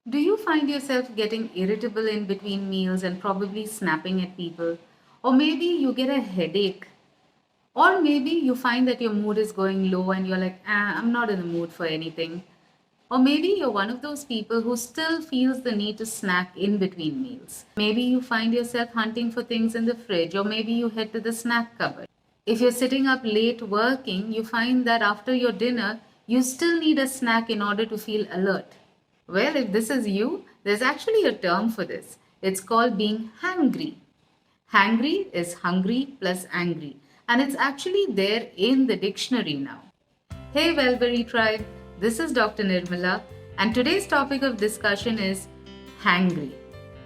Do you find yourself getting irritable in between meals and probably snapping at people? Or maybe you get a headache. Or maybe you find that your mood is going low and you're like, I'm not in the mood for anything. Or maybe you're one of those people who still feels the need to snack in between meals. Maybe you find yourself hunting for things in the fridge, or maybe you head to the snack cupboard. If you're sitting up late working, you find that after your dinner, you still need a snack in order to feel alert. Well, if this is you, there's actually a term for this. It's called being hangry. Hangry is hungry plus angry, and it's actually there in the dictionary now. Hey, Wellberry Tribe, this is Dr. Nirmala, and today's topic of discussion is hangry.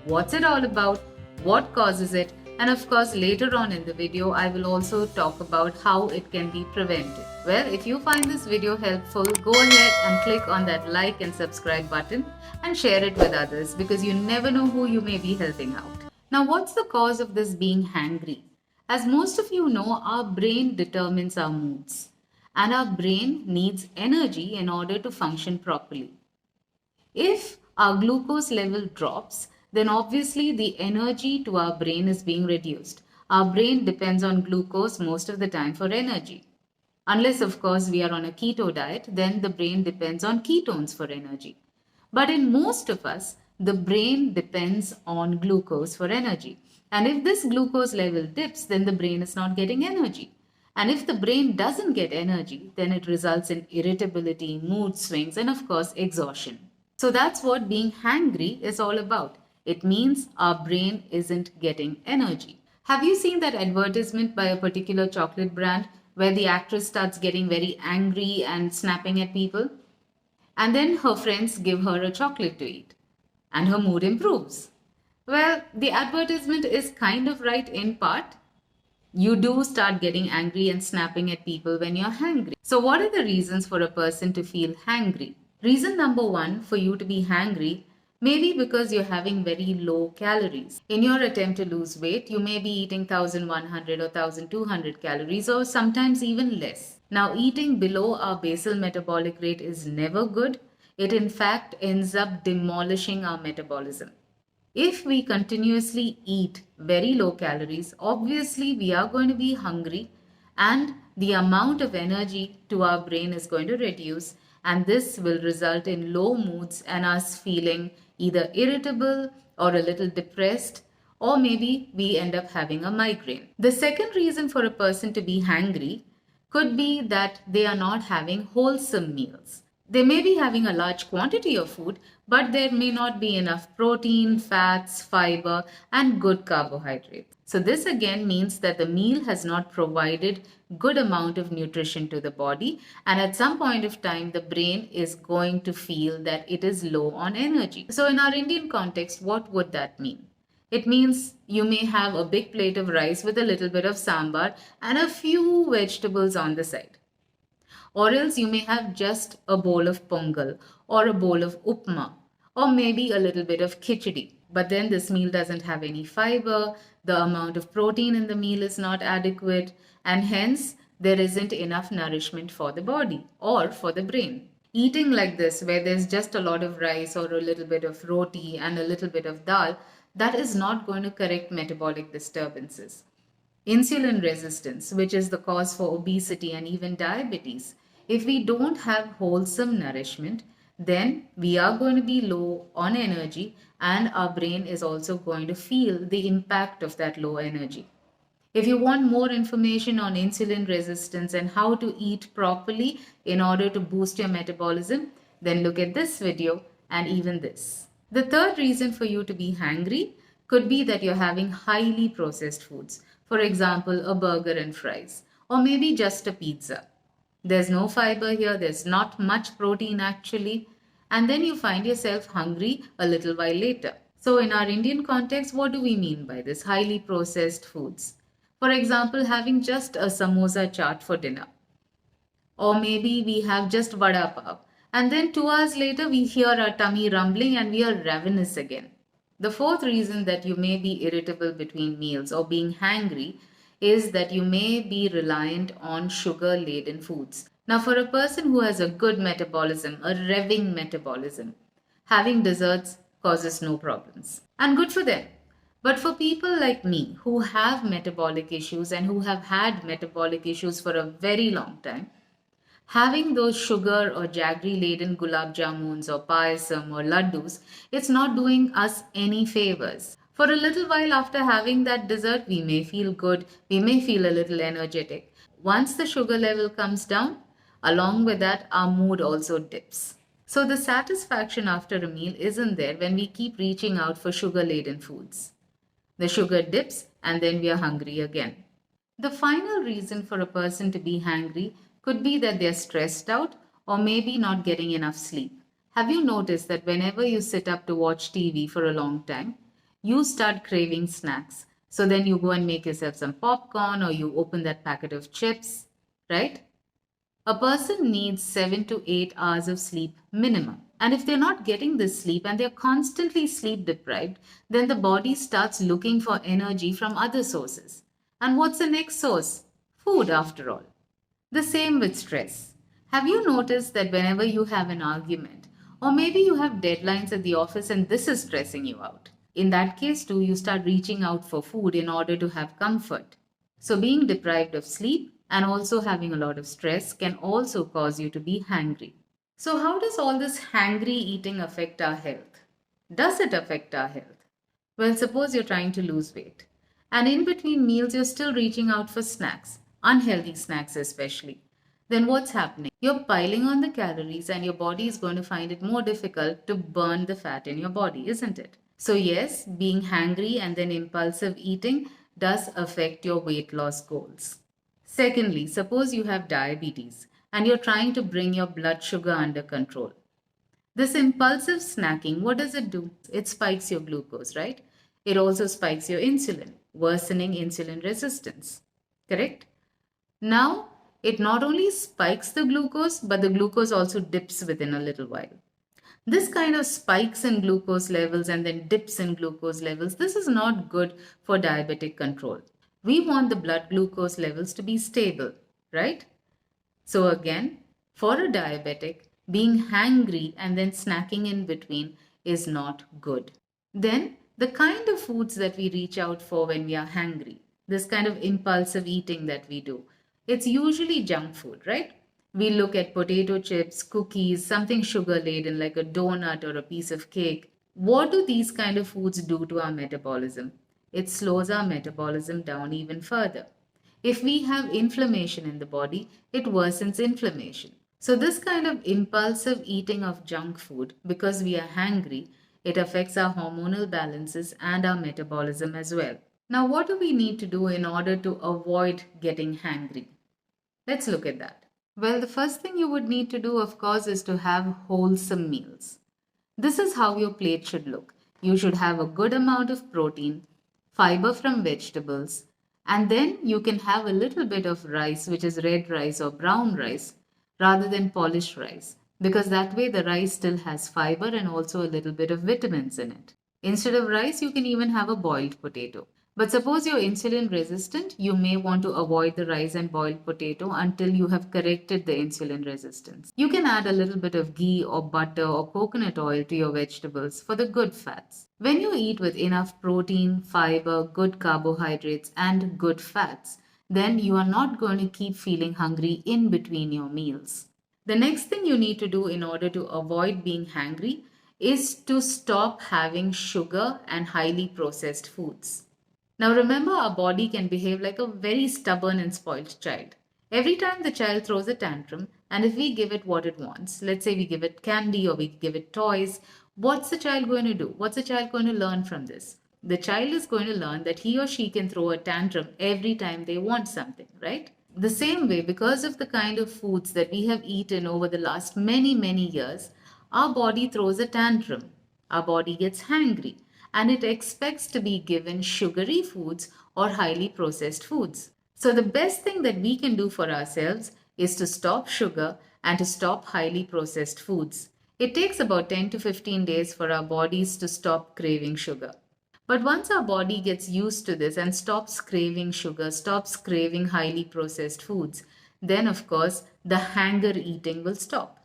What's it all about? What causes it? And of course, later on in the video, I will also talk about how it can be prevented. Well, if you find this video helpful, go ahead and click on that like and subscribe button and share it with others because you never know who you may be helping out. Now, what's the cause of this being hangry? As most of you know, our brain determines our moods, and our brain needs energy in order to function properly. If our glucose level drops, then obviously the energy to our brain is being reduced. Our brain depends on glucose most of the time for energy. Unless, of course, we are on a keto diet, then the brain depends on ketones for energy. But in most of us, the brain depends on glucose for energy. And if this glucose level dips, then the brain is not getting energy. And if the brain doesn't get energy, then it results in irritability, mood swings, and of course, exhaustion. So that's what being hangry is all about. It means our brain isn't getting energy. Have you seen that advertisement by a particular chocolate brand where the actress starts getting very angry and snapping at people? And then her friends give her a chocolate to eat, and her mood improves. Well, the advertisement is kind of right in part. You do start getting angry and snapping at people when you're hangry. So, what are the reasons for a person to feel hangry? Reason number one for you to be hangry may be because you're having very low calories. In your attempt to lose weight, you may be eating 1100 or 1200 calories or sometimes even less. Now, eating below our basal metabolic rate is never good. It in fact ends up demolishing our metabolism. If we continuously eat very low calories, obviously we are going to be hungry and the amount of energy to our brain is going to reduce, and this will result in low moods and us feeling either irritable or a little depressed, or maybe we end up having a migraine. The second reason for a person to be hangry could be that they are not having wholesome meals. They may be having a large quantity of food, but there may not be enough protein, fats, fiber, and good carbohydrates. So this again means that the meal has not provided good amount of nutrition to the body, and at some point of time the brain is going to feel that it is low on energy. So in our Indian context, what would that mean? It means you may have a big plate of rice with a little bit of sambar and a few vegetables on the side. Or else you may have just a bowl of pongal or a bowl of upma or maybe a little bit of khichdi. But then this meal doesn't have any fiber, the amount of protein in the meal is not adequate, and hence there isn't enough nourishment for the body or for the brain. Eating like this, where there's just a lot of rice or a little bit of roti and a little bit of dal, that is not going to correct metabolic disturbances. Insulin resistance, which is the cause for obesity and even diabetes. If we don't have wholesome nourishment, then we are going to be low on energy and our brain is also going to feel the impact of that low energy. If you want more information on insulin resistance and how to eat properly in order to boost your metabolism, then look at this video and even this. The third reason for you to be hungry could be that you're having highly processed foods. For example, a burger and fries, or maybe just a pizza. There's no fiber here, there's not much protein actually, and then you find yourself hungry a little while later. So, in our Indian context, what do we mean by this highly processed foods? For example, having just a samosa chaat for dinner, or maybe we have just vada pav, and then 2 hours later we hear our tummy rumbling and we are ravenous again. The fourth reason that you may be irritable between meals or being hangry is that you may be reliant on sugar laden foods. Now, for a person who has a good metabolism, a revving metabolism, Having desserts causes no problems. And good for them. But for people like me who have metabolic issues and who have had metabolic issues for a very long time, having those sugar or jaggery laden gulab jamuns or payasam or laddus, it's not doing us any favors. For a little while after having that dessert, we may feel good, we may feel a little energetic. Once the sugar level comes down, along with that, our mood also dips. So the satisfaction after a meal isn't there when we keep reaching out for sugar laden foods. The sugar dips and then we are hungry again. The final reason for a person to be hangry could be that they're stressed out or maybe not getting enough sleep. Have you noticed that whenever you sit up to watch TV for a long time, you start craving snacks? So then you go and make yourself some popcorn or you open that packet of chips, right? A person needs 7 to 8 hours of sleep minimum. And if they're not getting this sleep and they're constantly sleep deprived, then the body starts looking for energy from other sources. And what's the next source? Food, after all. The same with stress. Have you noticed that whenever you have an argument, or maybe you have deadlines at the office and this is stressing you out? In that case, too, you start reaching out for food in order to have comfort. So, being deprived of sleep and also having a lot of stress can also cause you to be hangry. So, how does all this hangry eating affect our health? Does it affect our health? Well, suppose you're trying to lose weight, and in between meals, you're still reaching out for snacks, unhealthy snacks especially. Then what's happening? You're piling on the calories, and your body is going to find it more difficult to burn the fat in your body, isn't it? So, yes, being hangry and then impulsive eating does affect your weight loss goals. Secondly, suppose you have diabetes and you're trying to bring your blood sugar under control. This impulsive snacking, what does it do? It spikes your glucose, right? It also spikes your insulin, worsening insulin resistance. Correct? Now, it not only spikes the glucose, but the glucose also dips within a little while. This kind of spikes in glucose levels and then dips in glucose levels, this is not good for diabetic control. We want the blood glucose levels to be stable, right? So again, for a diabetic, being hangry and then snacking in between is not good. Then the kind of foods that we reach out for when we are hangry, this kind of impulsive eating that we do, it's usually junk food, right? We look at potato chips, cookies, something sugar laden like a donut or a piece of cake. What do these kind of foods do to our metabolism? It slows our metabolism down even further. If we have inflammation in the body, it worsens inflammation. So, this kind of impulsive eating of junk food, because we are hangry, it affects our hormonal balances and our metabolism as well. Now, what do we need to do in order to avoid getting hangry? Let's look at that. Well, the first thing you would need to do, of course, is to have wholesome meals. This is how your plate should look. You should have a good amount of protein, fiber from vegetables, and then you can have a little bit of rice, which is red rice or brown rice, rather than polished rice, because that way the rice still has fiber and also a little bit of vitamins in it. Instead of rice, you can even have a boiled potato. But suppose you're insulin resistant, you may want to avoid the rice and boiled potato until you have corrected the insulin resistance. You can add a little bit of ghee or butter or coconut oil to your vegetables for the good fats. When you eat with enough protein, fiber, good carbohydrates, and good fats, then you are not going to keep feeling hungry in between your meals. The next thing you need to do in order to avoid being hungry is to stop having sugar and highly processed foods. Now remember, our body can behave like a very stubborn and spoiled child. Every time the child throws a tantrum, and if we give it what it wants, let's say we give it candy or we give it toys, what's the child going to do? What's the child going to learn from this? The child is going to learn that he or she can throw a tantrum every time they want something, right? The same way, because of the kind of foods that we have eaten over the last many years, our body throws a tantrum. Our body gets hangry and it expects to be given sugary foods or highly processed foods. So, the best thing that we can do for ourselves is to stop sugar and to stop highly processed foods. It takes about 10 to 15 days for our bodies to stop craving sugar. But once our body gets used to this and stops craving sugar, stops craving highly processed foods, then of course the hanger eating will stop.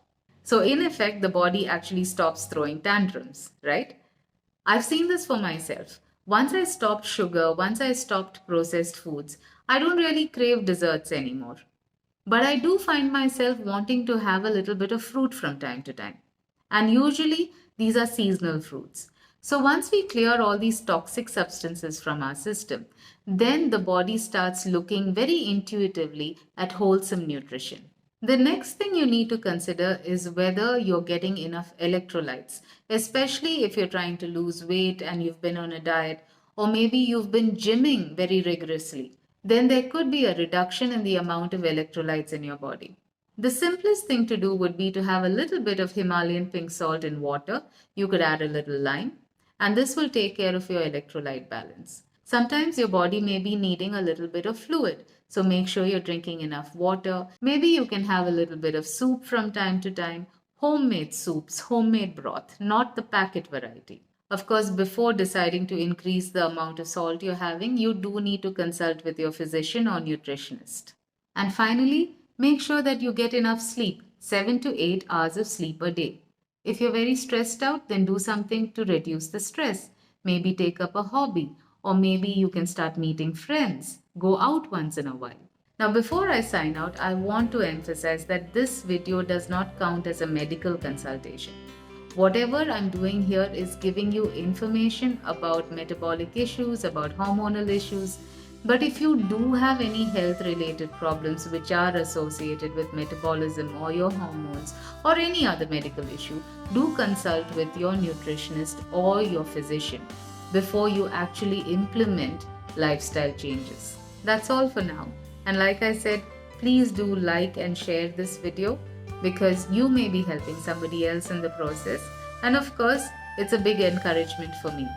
So, in effect, the body actually stops throwing tantrums, right? I've seen this for myself. Once I stopped sugar, once I stopped processed foods, I don't really crave desserts anymore. But I do find myself wanting to have a little bit of fruit from time to time. And usually these are seasonal fruits. So once we clear all these toxic substances from our system, then the body starts looking very intuitively at wholesome nutrition. The next thing you need to consider is whether you're getting enough electrolytes, especially if you're trying to lose weight and you've been on a diet, or maybe you've been gymming very rigorously. Then there could be a reduction in the amount of electrolytes in your body. The simplest thing to do would be to have a little bit of Himalayan pink salt in water. You could add a little lime, and this will take care of your electrolyte balance. Sometimes your body may be needing a little bit of fluid, so make sure you're drinking enough water. Maybe you can have a little bit of soup from time to time. Homemade soups, homemade broth, not the packet variety. Of course, before deciding to increase the amount of salt you're having, you do need to consult with your physician or nutritionist. And finally, make sure that you get enough sleep, 7 to 8 hours of sleep a day. If you're very stressed out, then do something to reduce the stress. Maybe take up a hobby, or maybe you can start meeting friends. Go out once in a while. Now, before I sign out, I want to emphasize that this video does not count as a medical consultation. Whatever I'm doing here is giving you information about metabolic issues, about hormonal issues. But if you do have any health related problems which are associated with metabolism or your hormones or any other medical issue, do consult with your nutritionist or your physician before you actually implement lifestyle changes. That's all for now. And like I said, please do like and share this video because you may be helping somebody else in the process. And of course, it's a big encouragement for me.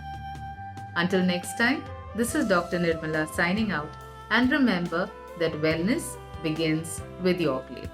Until next time, this is Dr. Nirmala signing out. And remember that wellness begins with your plate.